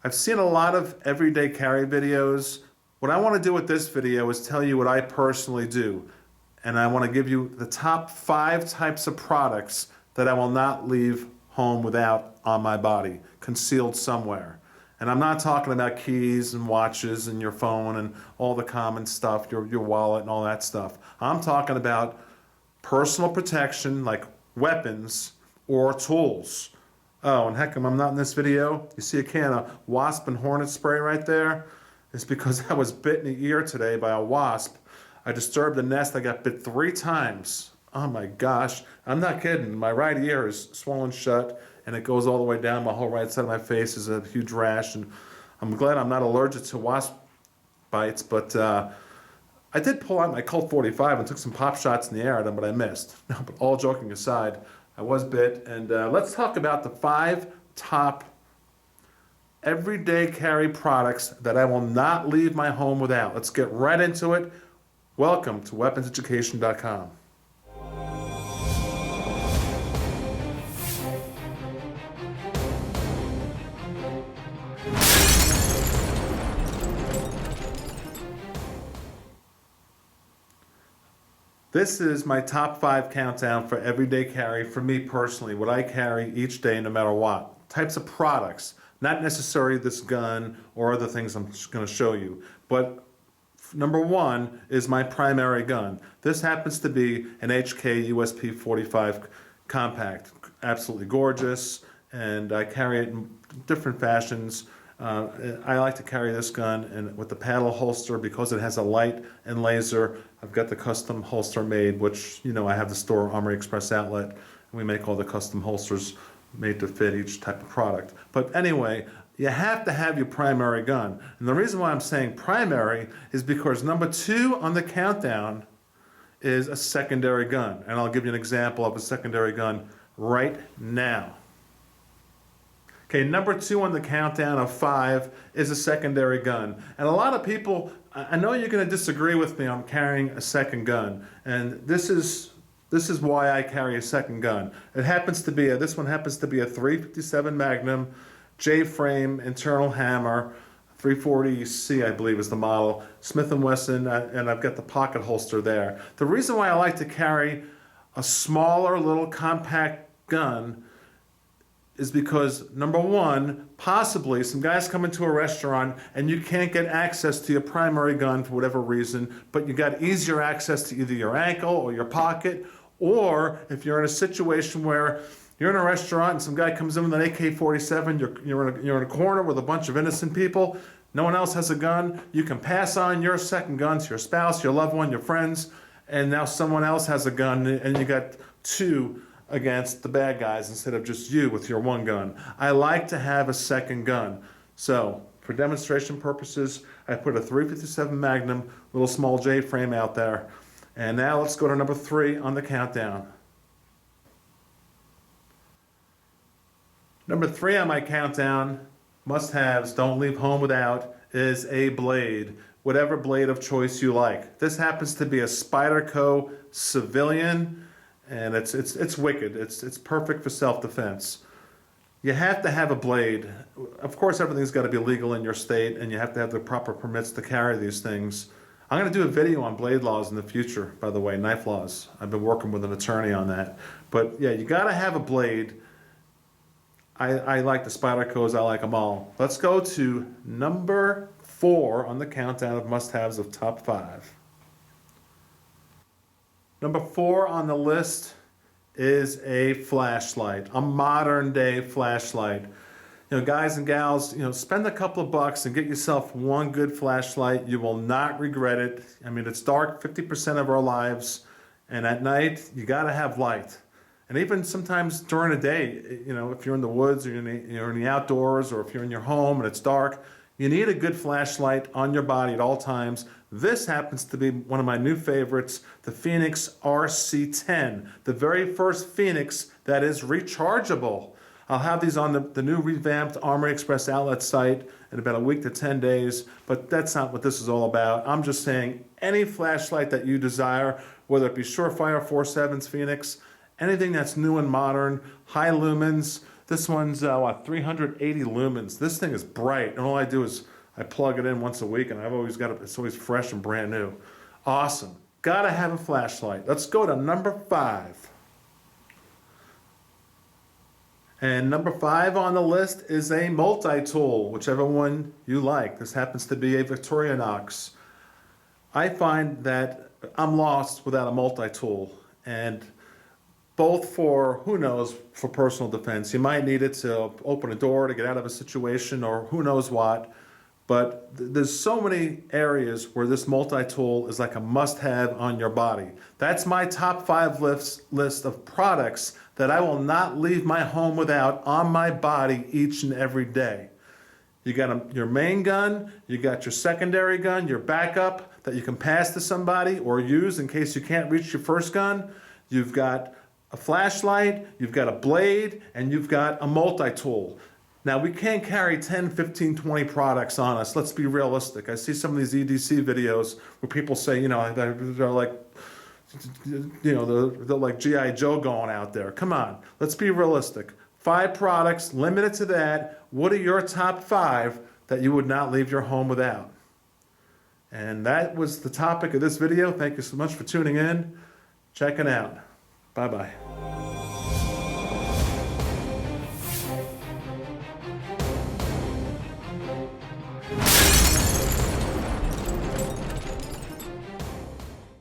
I've seen a lot of everyday carry videos. What I want to do with this video is tell you what I personally do. And I want to give you the top 5 types of products that I will not leave home without on my body, concealed somewhere. And I'm not talking about keys and watches and your phone and all the common stuff, your wallet and all that stuff. I'm talking about personal protection like weapons or tools. Oh, and heck, I'm not in this video. You see a can of Wasp and Hornet spray right there? It's because I was bit in the ear today by a wasp. I disturbed the nest. I got bit 3 times. Oh my gosh. I'm not kidding. My right ear is swollen shut and it goes all the way down. My whole right side of my face is a huge rash. And I'm glad I'm not allergic to wasp bites, but I did pull out my Colt 45 and took some pop shots in the air at them, but I missed. No, but all joking aside, I was bit. And let's talk about the 5 top everyday carry products that I will not leave my home without. Let's get right into it. Welcome to weaponseducation.com. This is my top 5 countdown for everyday carry for me personally, what I carry each day no matter what. Types of products, not necessarily this gun or other things I'm going to show you, but number 1 is my primary gun. This happens to be an HK USP 45 compact, absolutely gorgeous, and I carry it in different fashions. I like to carry this gun and with the paddle holster because it has a light and laser. I've got the custom holster made, which, you know, I have the store Armory Express Outlet, and we make all the custom holsters made to fit each type of product. But anyway, you have to have your primary gun. And the reason why I'm saying primary is because number 2 on the countdown is a secondary gun. And I'll give you an example of a secondary gun right now. Okay, number 2 on the countdown of 5 is a secondary gun. And a lot of people, I know you're going to disagree with me on carrying a second gun. And this is why I carry a second gun. It happens to be this one happens to be a 357 Magnum J-frame internal hammer, 340C I believe is the model, Smith & Wesson, and I've got the pocket holster there. The reason why I like to carry a smaller little compact gun is because, number 1, possibly some guys come into a restaurant and you can't get access to your primary gun for whatever reason, but you got easier access to either your ankle or your pocket, or if you're in a situation where you're in a restaurant and some guy comes in with an AK-47, you're in a corner with a bunch of innocent people, no one else has a gun, you can pass on your second gun to your spouse, your loved one, your friends, and now someone else has a gun and you got 2 against the bad guys instead of just you with your 1 gun. I like to have a second gun. So for demonstration purposes, I put a 357 Magnum, little small J frame out there. And now let's go to number 3 on the countdown. Number 3 on my countdown, must-haves, don't leave home without, is a blade. Whatever blade of choice you like. This happens to be a Spyderco Civilian. And it's wicked. It's perfect for self-defense. You have to have a blade. Of course, everything's got to be legal in your state, and you have to have the proper permits to carry these things. I'm going to do a video on blade laws in the future, by the way, knife laws. I've been working with an attorney on that. But yeah, you got to have a blade. I like the Spydercos. I like them all. Let's go to number 4 on the countdown of must-haves of top 5. Number 4 on the list is a flashlight, a modern day flashlight. You know, guys and gals, you know, spend a couple of bucks and get yourself 1 good flashlight. You will not regret it. I mean, it's dark 50% of our lives, and at night, you got to have light. And even sometimes during the day, you know, if you're in the woods or you're in the outdoors, or if you're in your home and it's dark, you need a good flashlight on your body at all times. This happens to be one of my new favorites, the Phoenix RC10, the very first Phoenix that is rechargeable. I'll have these on the new revamped Armory Express Outlet site in about a week to 10 days, but that's not what this is all about. I'm just saying any flashlight that you desire, whether it be Surefire 4.7's Phoenix, anything that's new and modern, high lumens, This one's, what, 380 lumens. This thing is bright, and all I do is I plug it in once a week, and I've always got it, it's always fresh and brand new. Awesome. Gotta have a flashlight. Let's go to number 5. And number 5 on the list is a multi-tool, whichever one you like. This happens to be a Victorinox. I find that I'm lost without a multi-tool, and both for, who knows, for personal defense. You might need it to open a door to get out of a situation or who knows what, but there's so many areas where this multi-tool is like a must-have on your body. That's my top 5 list of products that I will not leave my home without on my body each and every day. You got your main gun, you got your secondary gun, your backup that you can pass to somebody or use in case you can't reach your first gun. You've got a flashlight, you've got a blade, and you've got a multi-tool. Now, we can't carry 10, 15, 20 products on us. Let's be realistic. I see some of these EDC videos where people say, you know, they're like, you know, they're like G.I. Joe going out there. Come on, let's be realistic. 5 products, limited to that. What are your top 5 that you would not leave your home without? And that was the topic of this video. Thank you so much for tuning in. Check it out. Bye-bye.